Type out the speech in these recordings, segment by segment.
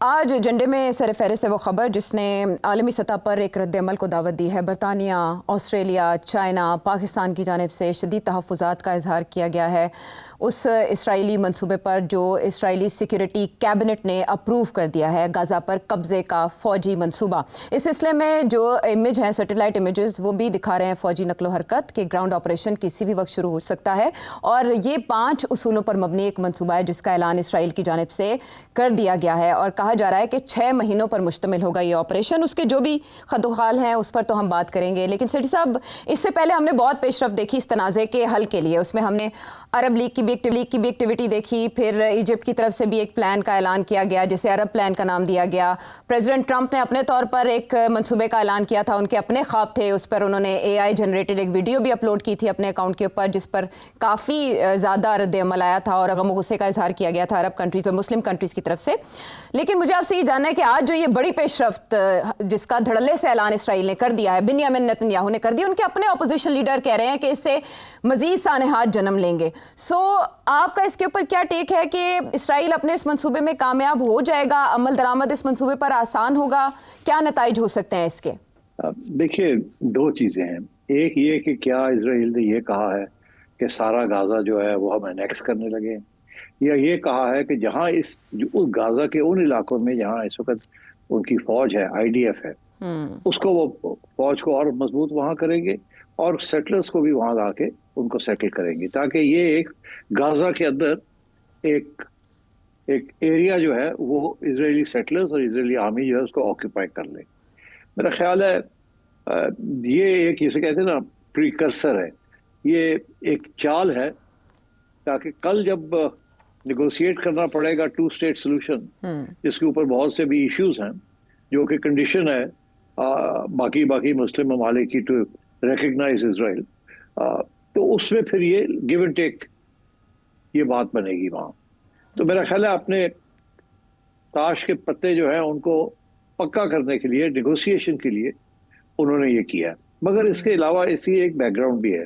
آج ایجنڈے میں سر فہرست ہے وہ خبر جس نے عالمی سطح پر ایک رد عمل کو دعوت دی ہے۔ برطانیہ، آسٹریلیا، چائنا، پاکستان کی جانب سے شدید تحفظات کا اظہار کیا گیا ہے اس اسرائیلی منصوبے پر جو اسرائیلی سیکیورٹی کیبنٹ نے اپروو کر دیا ہے، غزہ پر قبضے کا فوجی منصوبہ۔ اس سلسلے میں جو امیج ہیں، سیٹلائٹ امیجز، وہ بھی دکھا رہے ہیں فوجی نقل و حرکت کہ گراؤنڈ آپریشن کسی بھی وقت شروع ہو سکتا ہے، اور یہ 5 اصولوں پر مبنی ایک منصوبہ ہے جس کا اعلان اسرائیل کی جانب سے کر دیا گیا ہے، اور کہا جا رہا ہے کہ 6 مہینوں پر مشتمل ہوگا یہ آپریشن۔ اس کے جو بھی خد و خال ہیں اس پر تو ہم بات کریں گے، لیکن سیٹی صاحب اس سے پہلے ہم نے بہت پیش رفت دیکھی اس تنازع کے حل کے لیے۔ اس میں ہم نے عرب لیگ کی بھی ایکٹیویٹی دیکھی، پھر ایجپٹ کی طرف سے بھی ایک پلان کا اعلان کیا گیا جسے عرب پلان کا نام دیا گیا۔ پریزیڈنٹ ٹرمپ نے اپنے طور پر ایک منصوبے کا اعلان کیا تھا، ان کے اپنے خواب تھے، اس پر انہوں نے AI جنریٹڈ ایک ویڈیو بھی اپلوڈ کی تھی اپنے اکاؤنٹ کے اوپر جس پر کافی زیادہ رد عمل آیا تھا اور غم و غصے کا اظہار کیا گیا تھا عرب کنٹریز اور مسلم کنٹریز کی طرف سے۔ لیکن مجھے آپ سے یہ جاننا ہے کہ آج جو یہ بڑی پیش رفت جس کا دھڑلے سے اعلان اسرائیل نے کر دیا ہے، بنیامین نیتن یاہو نے کر دیا، ان کے اپنے اپوزیشن لیڈر کہہ رہے ہیں کہ اس سے مزید سانحات جنم لیں گے۔ آپ کا اس کے اوپر کیا ٹیک ہے کہ اسرائیل اپنے اس منصوبے میں کامیاب ہو جائے گا؟ عمل درآمد اس منصوبے پر آسان ہوگا؟ کیا نتائج ہو سکتے ہیں اس کے؟ دیکھیے، 2 چیزیں ہیں۔ ایک یہ کہ کیا اسرائیل نے یہ کہا ہے کہ سارا غازہ جو ہے وہ ہم انیکس کرنے لگے، یا یہ کہا ہے کہ جہاں اس غازہ کے ان علاقوں میں جہاں اس وقت ان کی فوج ہے، IDF ہے، اس کو وہ فوج کو اور مضبوط وہاں کریں گے اور سیٹلرز کو بھی وہاں لا کے ان کو سیٹل کریں گے، تاکہ یہ ایک غازہ کے اندر ایک ایریا جو ہے وہ اسرائیلی سیٹلرز اور اسرائیلی آرمی جو ہے اس کو آکوپائی کر لے۔ میرا خیال ہے یہ ایک جسے کہتے ہیں نا پریکرسر ہے، یہ ایک چال ہے تاکہ کل جب نیگوشیٹ کرنا پڑے گا 2 اسٹیٹ سولوشن، جس کے اوپر بہت سے بھی ایشوز ہیں، جو کہ کنڈیشن ہے باقی مسلم ممالک کی ٹو ریکگنائز اسرائیل، تو اس میں پھر یہ گیو اینڈ ٹیک یہ بات بنے گی وہاں۔ تو میرا خیال ہے اپنے تاش کے پتے جو ہیں ان کو پکا کرنے کے لیے، نیگوسیشن کے لیے انہوں نے یہ کیا۔ مگر اس کے علاوہ اس کی ایک بیک گراؤنڈ بھی ہے۔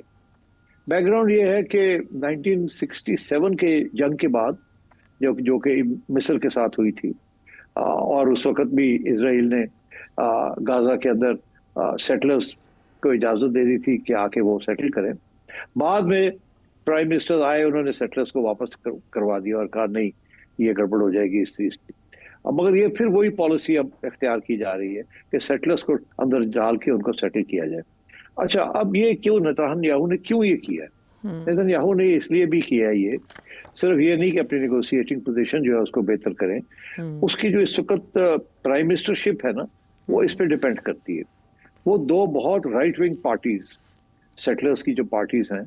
بیک گراؤنڈ یہ ہے کہ 1967 کے جنگ کے بعد جو کہ مصر کے ساتھ ہوئی تھی، اور اس وقت بھی اسرائیل نے غازہ کے اندر سیٹلرز کو اجازت دے دی تھی کہ آ کے وہ سیٹل کریں۔ بعد میں پرائم منسٹر آئے، انہوں نے سیٹلرز کو واپس کروا دیا اور کہا نہیں، یہ گڑبڑ ہو جائے گی اس چیز کی۔ مگر یہ پھر وہی پالیسی اب اختیار کی جا رہی ہے کہ سیٹلرز کو اندر ڈال کے ان کو سیٹل کیا جائے۔ اچھا، اب یہ کیوں نیتن یاہو نے کیوں یہ کیا ہے؟ نیتن یاہو نے اس لیے بھی کیا ہے، یہ صرف یہ نہیں کہ اپنی نیگوشیٹنگ پوزیشن جو ہے اس کو بہتر کریں، اس کی جو اس وقت پرائم منسٹرشپ ہے نا، وہ اس پہ ڈیپینڈ کرتی ہے۔ وہ 2 بہت رائٹ ونگ پارٹیز، سیٹلرز کی جو پارٹیز ہیں،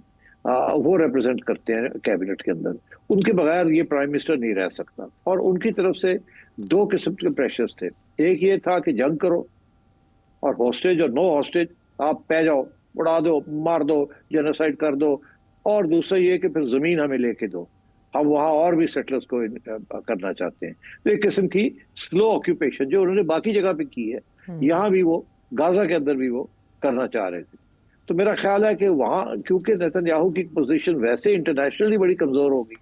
وہ ریپرزینٹ کرتے ہیں کیبنٹ کے اندر۔ ان کے بغیر یہ پرائم منسٹر نہیں رہ سکتا، اور ان کی طرف سے 2 قسم کے پریشرز تھے۔ ایک یہ تھا کہ جنگ کرو اور ہاسٹیج اور نو ہاسٹیج، آپ پہ جاؤ، اڑا دو، مار دو، جینوسائیڈ کر دو، اور دوسرا یہ کہ پھر زمین ہمیں لے کے دو، ہم وہاں اور بھی سیٹلرز کو کرنا چاہتے ہیں۔ تو ایک قسم کی سلو آکوپیشن جو انہوں نے باقی جگہ پہ کی ہے، یہاں بھی وہ غازہ کے اندر بھی وہ کرنا چاہ رہے تھے۔ تو میرا خیال ہے کہ وہاں کیونکہ نیتن یاہو کی پوزیشن ویسے انٹرنیشنلی بڑی کمزور ہوگی،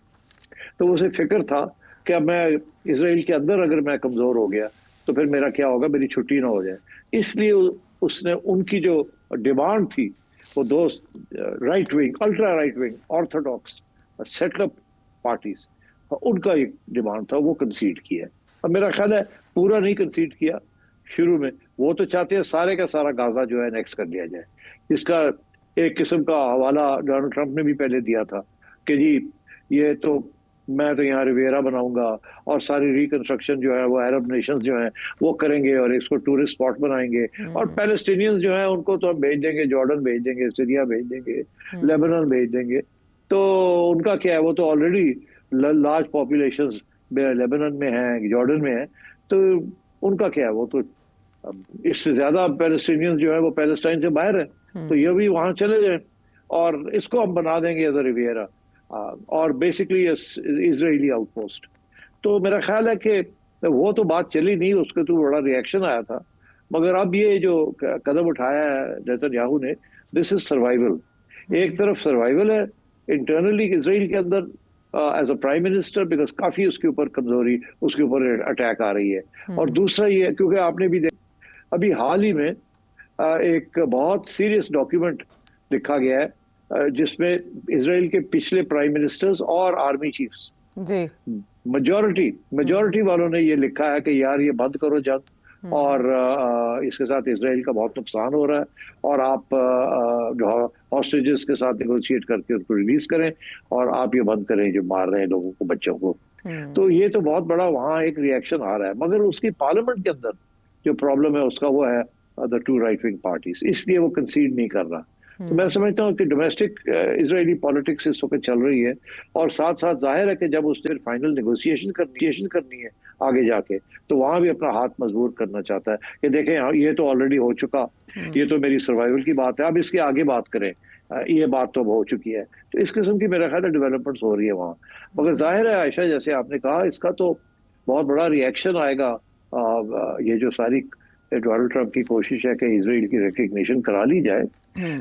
تو اسے فکر تھا کہ اب میں اسرائیل کے اندر اگر میں کمزور ہو گیا تو پھر میرا کیا ہوگا، میری چھٹی نہ ہو جائے۔ اس لیے اس نے ان کی جو ڈیمانڈ تھی، وہ 2 right wing, ultra right wing, orthodox set up parties, ان کا ایک ڈیمانڈ تھا، وہ کنسیڈ کیا۔ اب میرا خیال ہے پورا نہیں کنسیڈ کیا شروع میں، وہ تو چاہتے ہیں سارے کا سارا غازہ جو ہے نیکس کر لیا جائے۔ اس کا ایک قسم کا حوالہ ڈونلڈ ٹرمپ نے بھی پہلے دیا تھا کہ جی یہ تو میں تو یہاں ریویرا بناؤں گا اور ساری ریکنسٹرکشن جو ہے وہ عرب نیشنز جو ہیں وہ کریں گے اور اس کو ٹورسٹ اسپاٹ بنائیں گے، اور پیلسٹینینز جو ہیں ان کو تو ہم بھیج دیں گے، جارڈن بھیج دیں گے، سیریا بھیج دیں گے، لیبنان بھیج دیں گے۔ تو ان کا کیا ہے، وہ تو آلریڈی لارج پاپولیشنز لیبنان میں ہیں، جارڈن میں ہیں، تو ان کا کیا ہے، وہ تو اس سے زیادہ پیلسٹینینز جو ہے وہ پیلسٹائن سے باہر ہیں، تو یہ بھی وہاں چلے جائیں اور اس کو ہم بنا دیں گے ایز اے ریویرا اور بیسکلی اسرائیلی آؤٹ پوسٹ۔ تو میرا خیال ہے کہ وہ تو بات چلی نہیں، اس کے تو بڑا ریئیکشن آیا تھا، مگر اب یہ جو قدم اٹھایا ہے نیتن یاہو نے، دس از سروائیول۔ ایک طرف سروائیول ہے انٹرنلی اسرائیل کے اندر، as a prime minister because کافی اس کے اوپر کمزوری، اس کے اوپر اٹیک آ رہی ہے. اور دوسرا یہ کیونکہ آپ نے بھی دیکھا ابھی حال ہی میں ایک بہت سیریس ڈاکیومنٹ لکھا گیا ہے جس میں اسرائیل کے پچھلے پرائم منسٹرز اور آرمی چیفز جی میجورٹی والوں نے یہ لکھا ہے کہ یار یہ بند کرو جنگ، اور اس کے ساتھ اسرائیل کا بہت نقصان ہو رہا ہے، اور آپ جو ہاسٹیجز کے ساتھ نیگوشیٹ کر کے ان کو ریلیز کریں، اور آپ یہ بند کریں جو مار رہے ہیں لوگوں کو، بچوں کو. تو یہ تو بہت بڑا وہاں ایک ریئیکشن آ رہا ہے. مگر اس کی پارلیمنٹ کے اندر جو پرابلم ہے اس کا وہ ہے the two right wing parties، اس لیے وہ کنسیڈ نہیں کر رہا. تو میں سمجھتا ہوں کہ ڈومیسٹک اسرائیلی پالیٹکس اس وقت چل رہی ہے، اور ساتھ ساتھ ظاہر ہے کہ جب اس نے فائنل نیگوشیشن کرنی ہے آگے جا کے، تو وہاں بھی اپنا ہاتھ مضبوط کرنا چاہتا ہے کہ دیکھیں یہ تو آلریڈی ہو چکا، یہ تو میری سروائیول کی بات ہے، اب اس کے آگے بات کریں، یہ بات تو ہو چکی ہے. تو اس قسم کی میرا خیال ہے ڈیولپمنٹس ہو رہی ہے وہاں. مگر ظاہر ہے عائشہ جیسے آپ نے کہا اس کا تو بہت بڑا ریئیکشن آئے گا. یہ جو ساری ڈونلڈ ٹرمپ کی کوشش ہے کہ اسرائیل کی ریکگنیشن کرا لی جائے،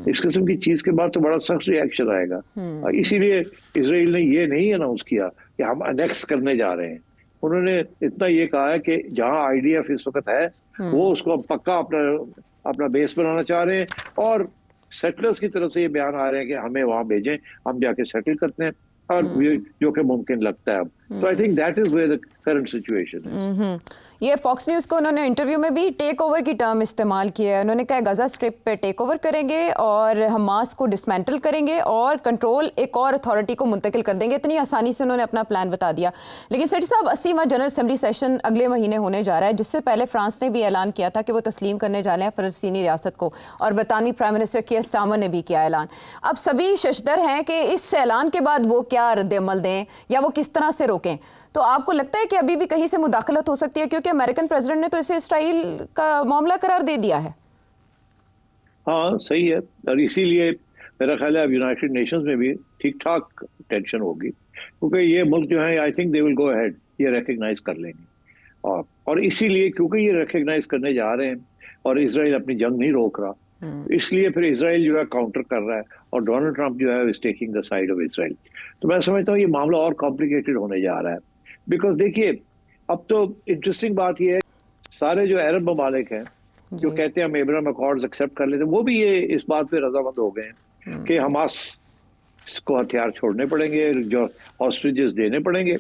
اس قسم کی چیز کے بعد تو بڑا سخت ریئیکشن آئے گا. اسی لیے اسرائیل نے یہ نہیں اناؤنس کیا کہ ہم انیکس کرنے جا رہے ہیں. انہوں نے اتنا یہ کہا ہے کہ جہاں آئی ڈی ایف اس وقت ہے وہ اس کو پکا اپنا بیس بنانا چاہ رہے ہیں، اور سیٹلرز کی طرف سے یہ بیان آ رہے ہیں کہ ہمیں وہاں بھیجیں، ہم جا کے سیٹل کرتے ہیں، اور جو کہ ممکن لگتا ہے اب. تو I think that is where the current situation ہے. یہ فاکس نیوز کو انہوں نے انٹرویو میں بھی ٹیک اوور کی ٹرم استعمال کیا ہے. انہوں نے کہا غزہ اسٹرپ پہ ٹیک اوور کریں گے اور حماس کو ڈسمینٹل کریں گے اور کنٹرول ایک اور اتھارٹی کو منتقل کر دیں گے. اتنی آسانی سے انہوں نے اپنا پلان بتا دیا. لیکن سیٹھی صاحب 80واں جنرل اسمبلی سیشن اگلے مہینے ہونے جا رہا ہے، جس سے پہلے فرانس نے بھی اعلان کیا تھا کہ وہ تسلیم کرنے جا رہے ہیں فلسطینی ریاست کو، اور برطانوی پرائم منسٹر کیئر سٹارمر نے بھی کیا اعلان. اب سبھی ششدر ہیں کہ اس اعلان کے بعد وہ کیا رد عمل دیں یا وہ کس طرح سے روکیں. تو آپ کو لگتا ہے کہ ابھی بھی کہیں سے مداخلت ہو سکتی ہے، کیونکہ امریکن پریزیڈنٹ نے تو اسے اسرائیل کا معاملہ قرار دے دیا ہے؟ ہاں صحیح ہے، اور اسی لیے میرا خیال ہے اب یونائٹڈ نیشنز میں بھی ٹھیک ٹھاک ٹینشن ہوگی، کیونکہ یہ ملک جو ہے I think they will go ahead, یہ ریکگنائز کر لیں گے. اور اسی لیے کیونکہ یہ ریکگنائز کرنے جا رہے ہیں اور اسرائیل اپنی جنگ نہیں روک رہا، اس لیے پھر اسرائیل جو ہے کاؤنٹر کر رہا ہے، اور ڈونلڈ ٹرمپ جو ہے is taking the side of Israel. تو میں سمجھتا ہوں یہ معاملہ اور کمپلیکیٹڈ ہونے جا رہا ہے. بیکاز دیکھیے اب تو انٹرسٹنگ بات یہ ہے سارے جو عرب ممالک ہیں جو کہتے ہیں ہم ابراہیم اکارڈز ایکسیپٹ کر لیتے ہیں، وہ بھی یہ اس بات پہ رضامند ہو گئے ہیں کہ حماس کو ہتھیار چھوڑنے پڑیں گے، جو ہاسٹیجز دینے پڑیں گے،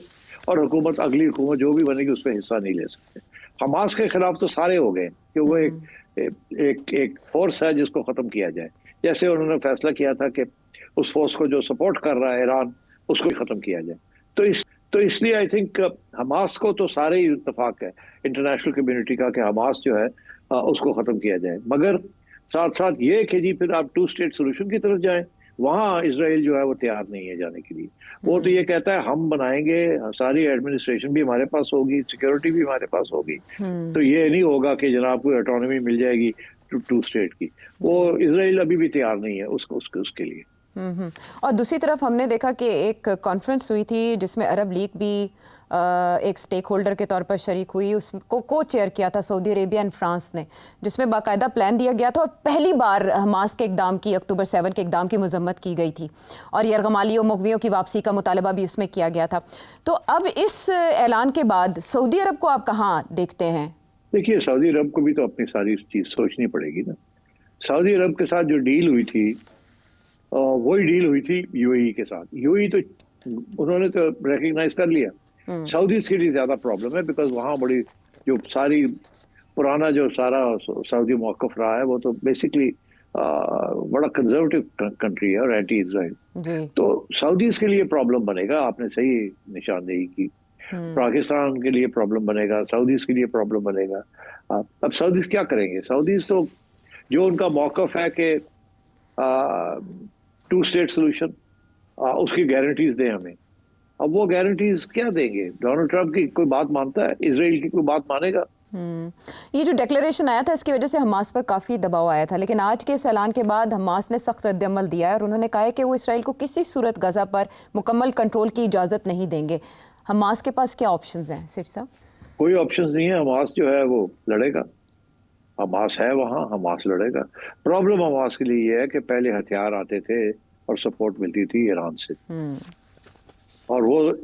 اور اگلی حکومت جو بھی بنے گی اس پہ حصہ نہیں لے سکتے. حماس کے خلاف تو سارے ہو گئے کہ وہ ایک فورس ہے جس کو ختم کیا جائے. جیسے انہوں نے فیصلہ کیا تھا کہ اس فورس کو جو سپورٹ کر رہا ہے ایران، اس کو ختم کیا جائے. تو اس لیے آئی تھنک حماس کو تو سارے ہی اتفاق ہے انٹرنیشنل کمیونٹی کا کہ حماس جو ہے اس کو ختم کیا جائے. مگر ساتھ ساتھ یہ کہ جی پھر آپ 2 اسٹیٹ سولوشن کی طرف جائیں، وہاں اسرائیل جو ہے وہ تیار نہیں ہے جانے کے لیے. وہ تو یہ کہتا ہے ہم بنائیں گے، ساری ایڈمنسٹریشن بھی ہمارے پاس ہوگی، سیکورٹی بھی ہمارے پاس ہوگی، تو یہ نہیں ہوگا کہ جناب کو اٹانومی مل جائے گی 2 اسٹیٹ کی. وہ اسرائیل ابھی بھی تیار نہیں ہے اس کے لیے. اور دوسری طرف ہم نے دیکھا کہ ایک کانفرنس ہوئی تھی جس میں عرب لیگ بھی ایک سٹیک ہولڈر کے طور پر شریک ہوئی، اس کو چیئر کیا تھا سعودی عربیہ اور فرانس نے، جس میں باقاعدہ پلان دیا گیا تھا، اور پہلی بار حماس کے اقدام کی، اکتوبر 7 کے اقدام کی مذمت کی گئی تھی، اور یرغمالیوں مغویوں کی واپسی کا مطالبہ بھی اس میں کیا گیا تھا. تو اب اس اعلان کے بعد سعودی عرب کو آپ کہاں دیکھتے ہیں؟ دیکھیے سعودی عرب کو بھی تو اپنی ساری چیز سوچنی پڑے گی نا. سعودی عرب کے ساتھ جو ڈیل ہوئی تھی وہی ڈیل ہوئی تھی یو اے ای کے ساتھ. یو اے ای تو انہوں نے تو ریکگنائز کر لیا. سعودیز کے لیے زیادہ پرابلم ہے بیکاز وہاں بڑی جو ساری پرانا جو سارا سعودی موقف رہا ہے وہ تو بیسکلی بڑا کنزرویٹو کنٹری ہے اور اینٹی اسرائیل. تو سعودیز کے لیے پرابلم بنے گا. آپ نے صحیح نشاندہی کی. پاکستان کے لیے پرابلم بنے گا، سعودیز کے لیے پرابلم بنے گا. اب سعودیز کیا کریں گے؟ سعودیز تو جو ان کا موقف ہے کہ 2 اسٹیٹ سولوشن، اس کی گارنٹیز دیں ہمیں. اب وہ گارنٹیز کیا دیں گے؟ ڈونلڈ ٹرمپ کی کوئی بات مانتا ہے؟ اسرائیل کی کوئی بات مانے گا؟ یہ جو ڈیکلیریشن آیا تھا اس کی وجہ سے حماس پر کافی دباؤ آیا تھا، لیکن آج کے اس اعلان کے بعد حماس نے سخت رد عمل دیا ہے، اور انہوں نے کہا ہے کہ وہ اسرائیل کو کسی صورت غزہ پر مکمل کنٹرول کی اجازت نہیں دیں گے. حماس کے پاس کیا آپشنز ہیں سیٹھ صاحب؟ کوئی آپشنز نہیں ہے. حماس جو ہے وہ لڑے گا. حماس ہے وہاں، حماس لڑے گا. پرابلم حماس کے لیے یہ ہے کہ پہلے ہتھیار آتے تھے اور سپورٹ ملتی تھی ایران سے. اور وہ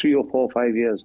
3 or 4 5 years